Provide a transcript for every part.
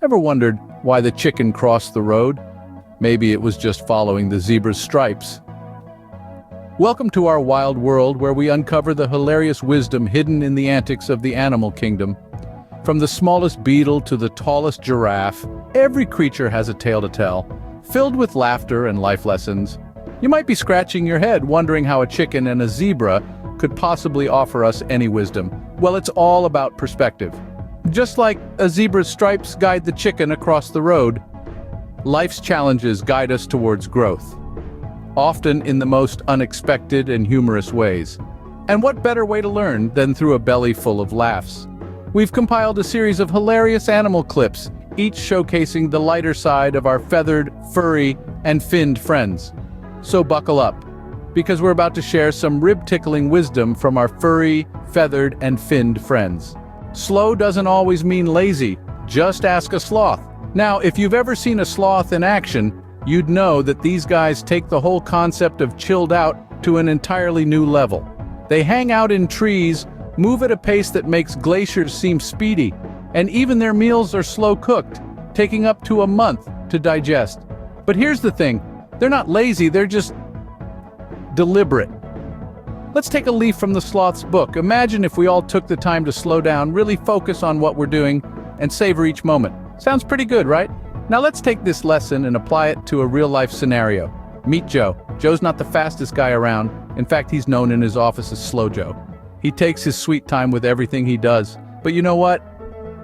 Ever wondered why the chicken crossed the road? Maybe it was just following the zebra's stripes. Welcome to our wild world where we uncover the hilarious wisdom hidden in the antics of the animal kingdom. From the smallest beetle to the tallest giraffe, every creature has a tale to tell, filled with laughter and life lessons. You might be scratching your head wondering how a chicken and a zebra could possibly offer us any wisdom. Well, it's all about perspective. Just like a zebra's stripes guide the chicken across the road, life's challenges guide us towards growth, often in the most unexpected and humorous ways. And what better way to learn than through a belly full of laughs? We've compiled a series of hilarious animal clips, each showcasing the lighter side of our feathered, furry, and finned friends. So buckle up, because we're about to share some rib-tickling wisdom from our furry, feathered, and finned friends. Slow doesn't always mean lazy. Just ask a sloth. Now, if you've ever seen a sloth in action, you'd know that these guys take the whole concept of chilled out to an entirely new level. They hang out in trees, move at a pace that makes glaciers seem speedy, and even their meals are slow-cooked, taking up to a month to digest. But here's the thing, they're not lazy, they're just deliberate. Let's take a leaf from the sloth's book. Imagine if we all took the time to slow down, really focus on what we're doing, and savor each moment. Sounds pretty good, right? Now let's take this lesson and apply it to a real-life scenario. Meet Joe. Joe's not the fastest guy around. In fact, he's known in his office as Slow Joe. He takes his sweet time with everything he does. But you know what?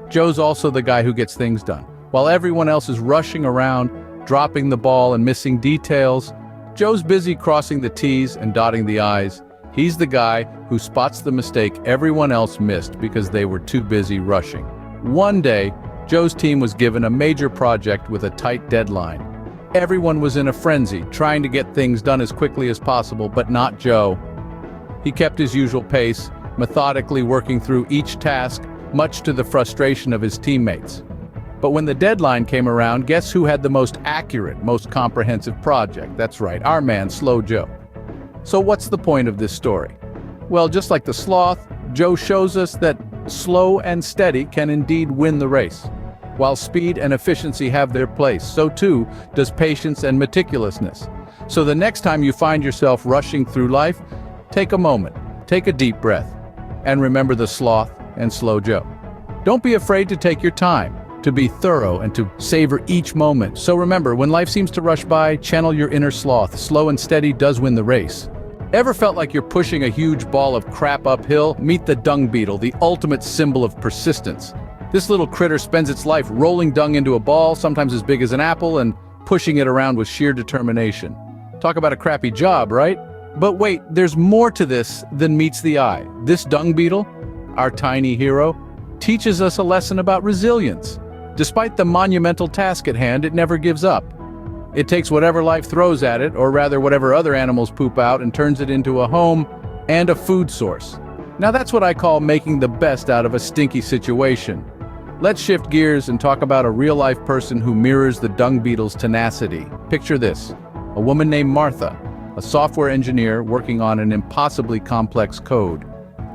Joe's also the guy who gets things done. While everyone else is rushing around, dropping the ball and missing details, Joe's busy crossing the T's and dotting the I's. He's the guy who spots the mistake everyone else missed because they were too busy rushing. One day, Joe's team was given a major project with a tight deadline. Everyone was in a frenzy, trying to get things done as quickly as possible, but not Joe. He kept his usual pace, methodically working through each task, much to the frustration of his teammates. But when the deadline came around, guess who had the most accurate, most comprehensive project? That's right, our man, Slow Joe. So what's the point of this story? Well, just like the sloth, Joe shows us that slow and steady can indeed win the race. While speed and efficiency have their place, so too does patience and meticulousness. So the next time you find yourself rushing through life, take a moment, take a deep breath, and remember the sloth and Slow Joe. Don't be afraid to take your time, to be thorough and to savor each moment. So remember, when life seems to rush by, channel your inner sloth. Slow and steady does win the race. Ever felt like you're pushing a huge ball of crap uphill? Meet the dung beetle, the ultimate symbol of persistence. This little critter spends its life rolling dung into a ball, sometimes as big as an apple, and pushing it around with sheer determination. Talk about a crappy job, right? But wait, there's more to this than meets the eye. This dung beetle, our tiny hero, teaches us a lesson about resilience. Despite the monumental task at hand, it never gives up. It takes whatever life throws at it, or rather whatever other animals poop out, and turns it into a home and a food source. Now that's what I call making the best out of a stinky situation. Let's shift gears and talk about a real-life person who mirrors the dung beetle's tenacity. Picture this, a woman named Martha, a software engineer working on an impossibly complex code.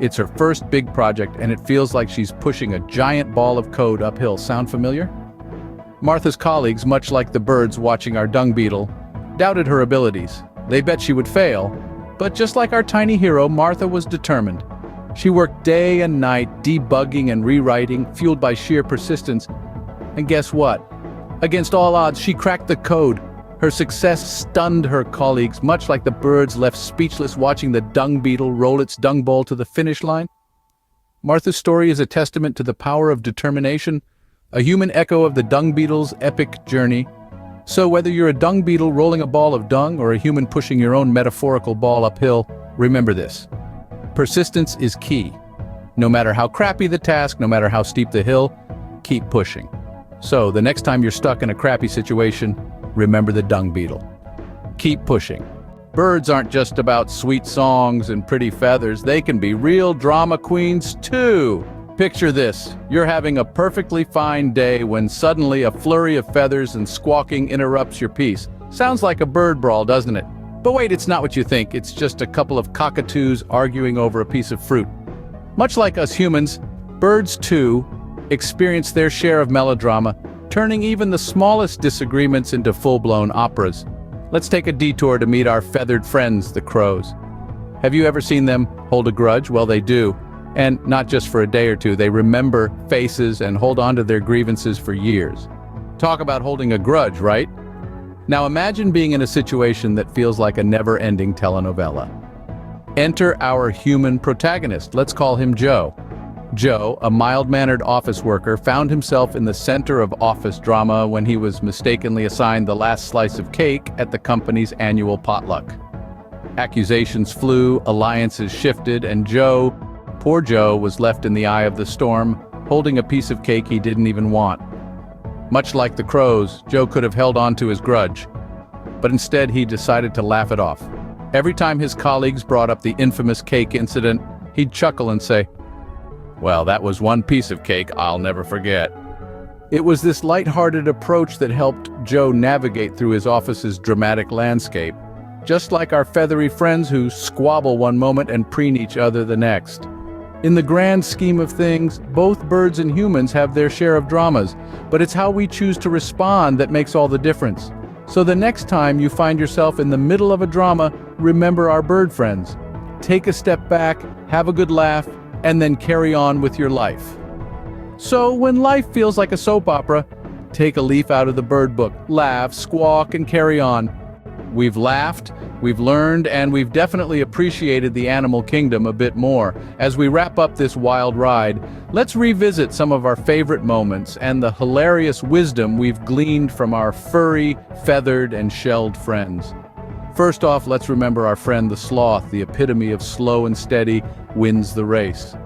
It's her first big project, and it feels like she's pushing a giant ball of code uphill. Sound familiar? Martha's colleagues, much like the birds watching our dung beetle, doubted her abilities. They bet she would fail, but just like our tiny hero, Martha was determined. She worked day and night, debugging and rewriting, fueled by sheer persistence. And guess what? Against all odds, she cracked the code. Her success stunned her colleagues, much like the birds left speechless watching the dung beetle roll its dung ball to the finish line. Martha's story is a testament to the power of determination, a human echo of the dung beetle's epic journey. So whether you're a dung beetle rolling a ball of dung or a human pushing your own metaphorical ball uphill, remember this. Persistence is key. No matter how crappy the task, no matter how steep the hill, keep pushing. So the next time you're stuck in a crappy situation, remember the dung beetle. Keep pushing. Birds aren't just about sweet songs and pretty feathers. They can be real drama queens too. Picture this. You're having a perfectly fine day when suddenly a flurry of feathers and squawking interrupts your peace. Sounds like a bird brawl, doesn't it? But wait, it's not what you think. It's just a couple of cockatoos arguing over a piece of fruit. Much like us humans, birds too experience their share of melodrama. turning even the smallest disagreements into full-blown operas. Let's take a detour to meet our feathered friends, the crows. Have you ever seen them hold a grudge? Well, they do. And not just for a day or two, they remember faces and hold on to their grievances for years. Talk about holding a grudge, right? Now imagine being in a situation that feels like a never-ending telenovela. Enter our human protagonist. Let's call him Joe. Joe, a mild-mannered office worker, found himself in the center of office drama when he was mistakenly assigned the last slice of cake at the company's annual potluck. Accusations flew, alliances shifted, and poor Joe, was left in the eye of the storm, holding a piece of cake he didn't even want. Much like the crows, Joe could have held on to his grudge, but instead he decided to laugh it off. Every time his colleagues brought up the infamous cake incident, he'd chuckle and say, "Well, that was one piece of cake I'll never forget." It was this light-hearted approach that helped Joe navigate through his office's dramatic landscape, just like our feathery friends who squabble one moment and preen each other the next. In the grand scheme of things, both birds and humans have their share of dramas, but it's how we choose to respond that makes all the difference. So the next time you find yourself in the middle of a drama, remember our bird friends. Take a step back, have a good laugh, and then carry on with your life. So when life feels like a soap opera, take a leaf out of the bird book, laugh, squawk, and carry on. We've laughed, we've learned, and we've definitely appreciated the animal kingdom a bit more. As we wrap up this wild ride, let's revisit some of our favorite moments and the hilarious wisdom we've gleaned from our furry, feathered, and shelled friends. First off, let's remember our friend the sloth, the epitome of slow and steady, wins the race.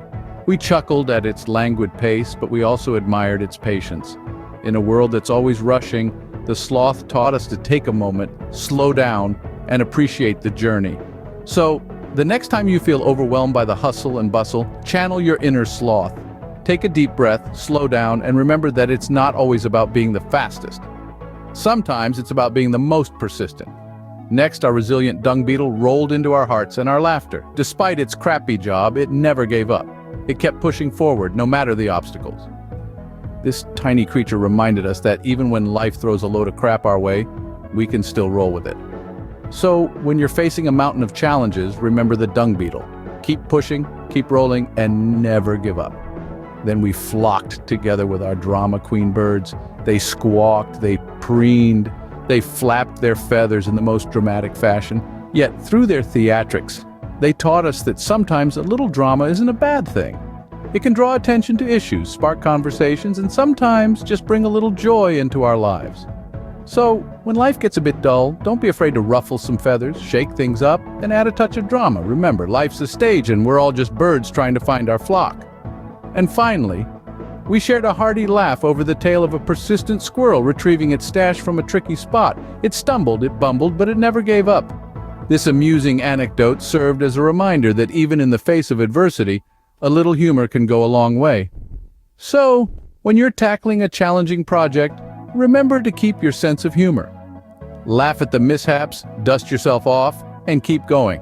We chuckled at its languid pace, but we also admired its patience. In a world that's always rushing, the sloth taught us to take a moment, slow down, and appreciate the journey. So, the next time you feel overwhelmed by the hustle and bustle, channel your inner sloth. Take a deep breath, slow down, and remember that it's not always about being the fastest. Sometimes it's about being the most persistent. Next, our resilient dung beetle rolled into our hearts and our laughter. Despite its crappy job, it never gave up. It kept pushing forward, no matter the obstacles. This tiny creature reminded us that even when life throws a load of crap our way, we can still roll with it. So, when you're facing a mountain of challenges, remember the dung beetle. Keep pushing, keep rolling, and never give up. Then we flocked together with our drama queen birds. They squawked, they preened, they flapped their feathers in the most dramatic fashion. Yet, through their theatrics, they taught us that sometimes a little drama isn't a bad thing. It can draw attention to issues, spark conversations, and sometimes just bring a little joy into our lives. So, when life gets a bit dull, don't be afraid to ruffle some feathers, shake things up, and add a touch of drama. Remember, life's a stage and we're all just birds trying to find our flock. And finally, we shared a hearty laugh over the tale of a persistent squirrel retrieving its stash from a tricky spot. It stumbled, it bumbled, but it never gave up. This amusing anecdote served as a reminder that even in the face of adversity, a little humor can go a long way. So, when you're tackling a challenging project, remember to keep your sense of humor. Laugh at the mishaps, dust yourself off, and keep going.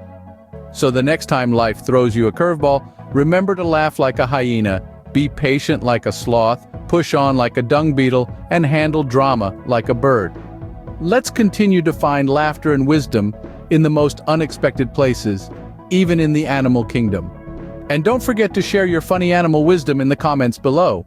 So the next time life throws you a curveball, remember to laugh like a hyena, be patient like a sloth, push on like a dung beetle, and handle drama like a bird. Let's continue to find laughter and wisdom in the most unexpected places, even in the animal kingdom. And don't forget to share your funny animal wisdom in the comments below.